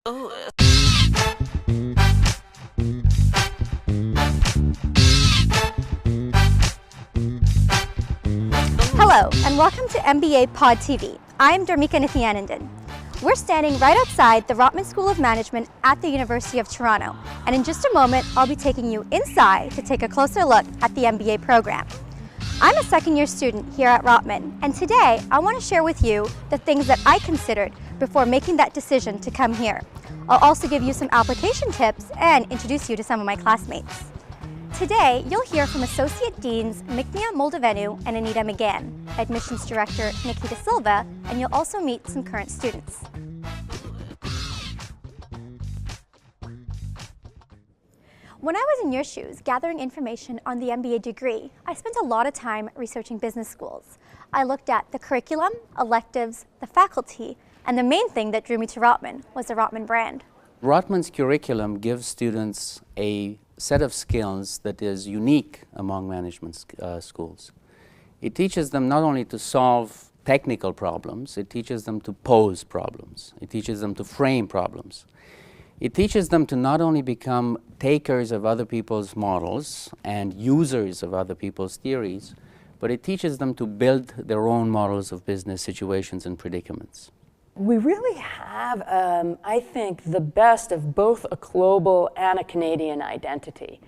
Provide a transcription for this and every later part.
Oh, Hello, and welcome to MBA Pod TV. I'm Dharmika Nithyanandan. We're standing right outside the Rotman School of Management at the University of Toronto, and in just a moment, I'll be taking you inside to take a closer look at the MBA program. I'm a second-year student here at Rotman, and today I want to share with you the things that I considered before making that decision to come here. I'll also give you some application tips and introduce you to some of my classmates. Today, you'll hear from Associate Deans Miknia Moldavenu and Anita McGann, Admissions Director Nikita Silva, and you'll also meet some current students. When I was in your shoes gathering information on the MBA degree, I spent a lot of time researching business schools. I looked at the curriculum, electives, the faculty, and the main thing that drew me to Rotman was the Rotman brand. Rotman's curriculum gives students a set of skills that is unique among management schools. It teaches them not only to solve technical problems, it teaches them to pose problems. It teaches them to frame problems. It teaches them to not only become takers of other people's models and users of other people's theories, but it teaches them to build their own models of business situations and predicaments. We really have, I think, the best of both a global and a Canadian identity.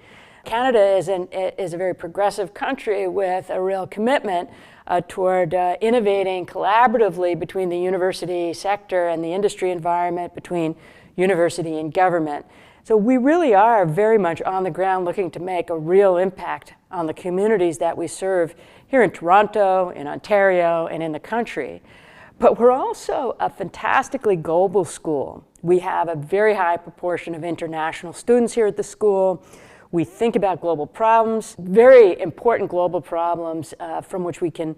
Canada is a very progressive country with a real commitment toward innovating collaboratively between the university sector and the industry environment, between university and government. So we really are very much on the ground looking to make a real impact on the communities that we serve here in Toronto, in Ontario, and in the country. But we're also a fantastically global school. We have a very high proportion of international students here at the school. We think about global problems, very important global problems from which we can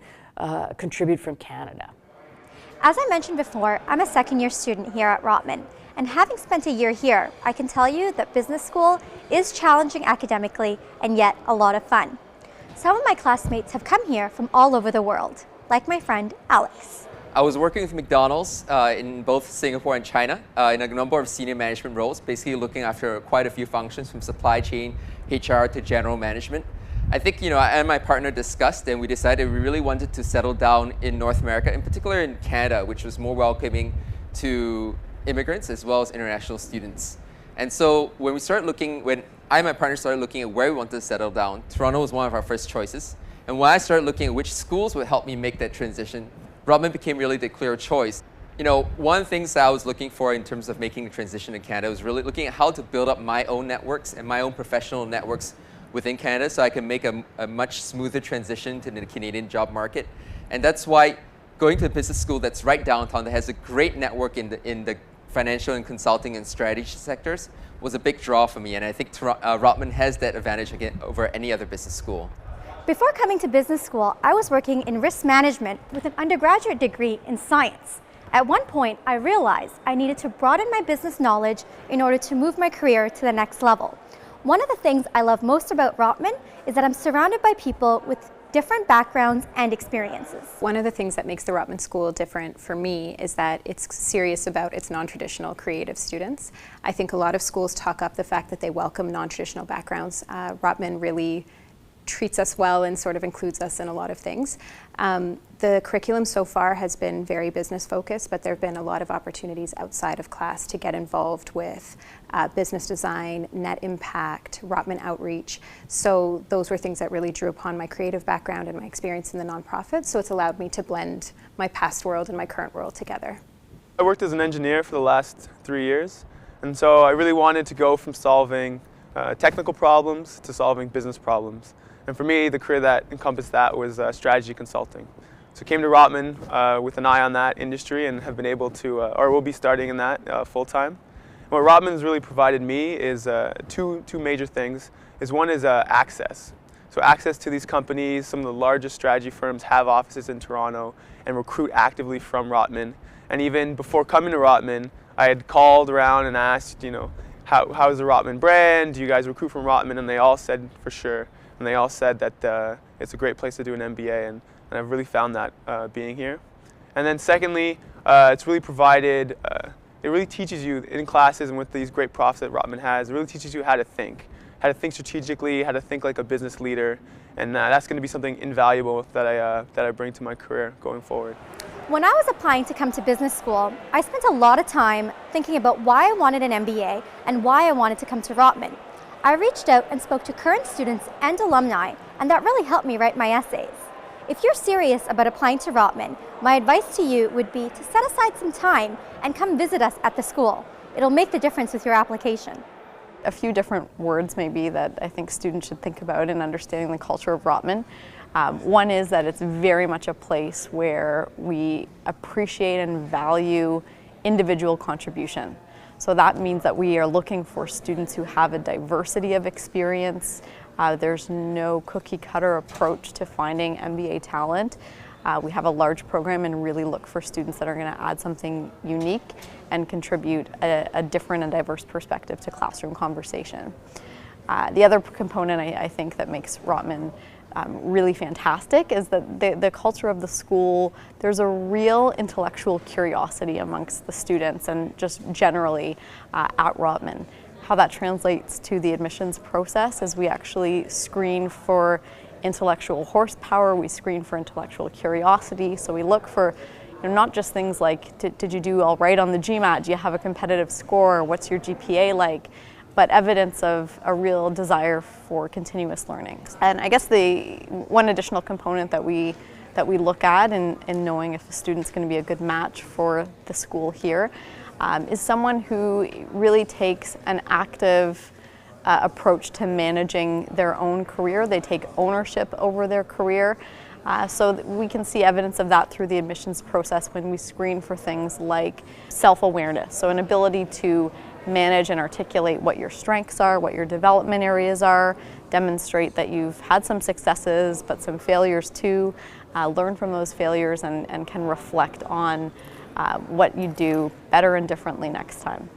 contribute from Canada. As I mentioned before, I'm a second-year student here at Rotman, and having spent a year here, I can tell you that business school is challenging academically and yet a lot of fun. Some of my classmates have come here from all over the world, like my friend Alex. I was working with McDonald's in both Singapore and China in a number of senior management roles, basically looking after quite a few functions from supply chain, HR to general management. I think, I and my partner discussed and we decided we really wanted to settle down in North America, in particular in Canada, which was more welcoming to immigrants as well as international students. And so when I and my partner started looking at where we wanted to settle down, Toronto was one of our first choices. And when I started looking at which schools would help me make that transition, Rotman became really the clear choice. One of the things that I was looking for in terms of making the transition to Canada was really looking at how to build up my own networks and my own professional networks within Canada so I can make a much smoother transition to the Canadian job market. And that's why going to a business school that's right downtown that has a great network in the financial and consulting and strategy sectors was a big draw for me. And I think Rotman has that advantage over any other business school. Before coming to business school, I was working in risk management with an undergraduate degree in science. At one point, I realized I needed to broaden my business knowledge in order to move my career to the next level. One of the things I love most about Rotman is that I'm surrounded by people with different backgrounds and experiences. One of the things that makes the Rotman School different for me is that it's serious about its non-traditional creative students. I think a lot of schools talk up the fact that they welcome non-traditional backgrounds. Rotman really treats us well and sort of includes us in a lot of things. The curriculum so far has been very business focused, but there have been a lot of opportunities outside of class to get involved with business design, net impact, Rotman outreach. So those were things that really drew upon my creative background and my experience in the nonprofit. So it's allowed me to blend my past world and my current world together. I worked as an engineer for the last 3 years, and so I really wanted to go from solving technical problems to solving business problems. And for me, the career that encompassed that was strategy consulting. So I came to Rotman with an eye on that industry and have been able to, or will be starting in that full time. And what Rotman has really provided me is two major things. One is access. So access to these companies. Some of the largest strategy firms have offices in Toronto and recruit actively from Rotman. And even before coming to Rotman, I had called around and asked, how is the Rotman brand? Do you guys recruit from Rotman? And they all said for sure. And they all said that it's a great place to do an MBA, and I've really found that being here. And then secondly, it's really provided it really teaches you in classes and with these great profs that Rotman has, it really teaches you how to think strategically, how to think like a business leader, and that's going to be something invaluable that I bring to my career going forward. When I was applying to come to business school, I spent a lot of time thinking about why I wanted an MBA and why I wanted to come to Rotman. I reached out and spoke to current students and alumni, and that really helped me write my essays. If you're serious about applying to Rotman, my advice to you would be to set aside some time and come visit us at the school. It'll make the difference with your application. A few different words maybe that I think students should think about in understanding the culture of Rotman. One is that it's very much a place where we appreciate and value individual contribution. So that means that we are looking for students who have a diversity of experience. There's no cookie cutter approach to finding MBA talent. We have a large program and really look for students that are going to add something unique and contribute a different and diverse perspective to classroom conversation. The other component I think that makes Rotman really fantastic is that the culture of the school, there's a real intellectual curiosity amongst the students and just generally at Rotman. How that translates to the admissions process is we actually screen for intellectual horsepower, we screen for intellectual curiosity, so we look for not just things like did you do all right on the GMAT, do you have a competitive score, what's your GPA like, but evidence of a real desire for continuous learning. And I guess the one additional component that we look at in knowing if a student's going to be a good match for the school here is someone who really takes an active approach to managing their own career. They take ownership over their career. So we can see evidence of that through the admissions process when we screen for things like self-awareness. So an ability to manage and articulate what your strengths are, what your development areas are, demonstrate that you've had some successes but some failures too, learn from those failures and can reflect on what you do better and differently next time.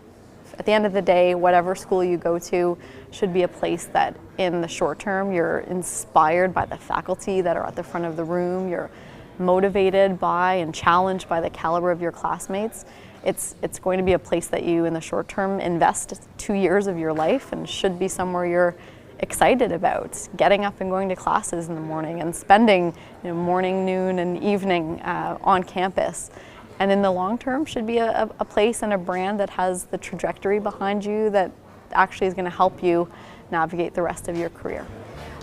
At the end of the day, whatever school you go to should be a place that in the short term you're inspired by the faculty that are at the front of the room, you're motivated by and challenged by the caliber of your classmates. It's going to be a place that you in the short term invest 2 years of your life and should be somewhere you're excited about. Getting up and going to classes in the morning and spending morning, noon and evening on campus. And in the long term should be a place and a brand that has the trajectory behind you that actually is going to help you navigate the rest of your career.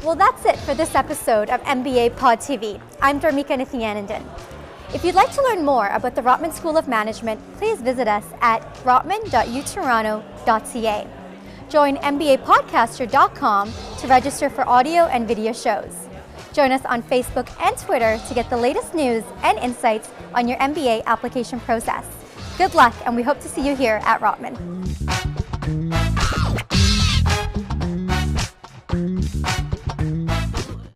Well, that's it for this episode of MBA Pod TV. I'm Dharmika Nithyanandan. If you'd like to learn more about the Rotman School of Management, please visit us at rotman.utoronto.ca. Join mbapodcaster.com to register for audio and video shows. Join us on Facebook and Twitter to get the latest news and insights on your MBA application process. Good luck, and we hope to see you here at Rotman.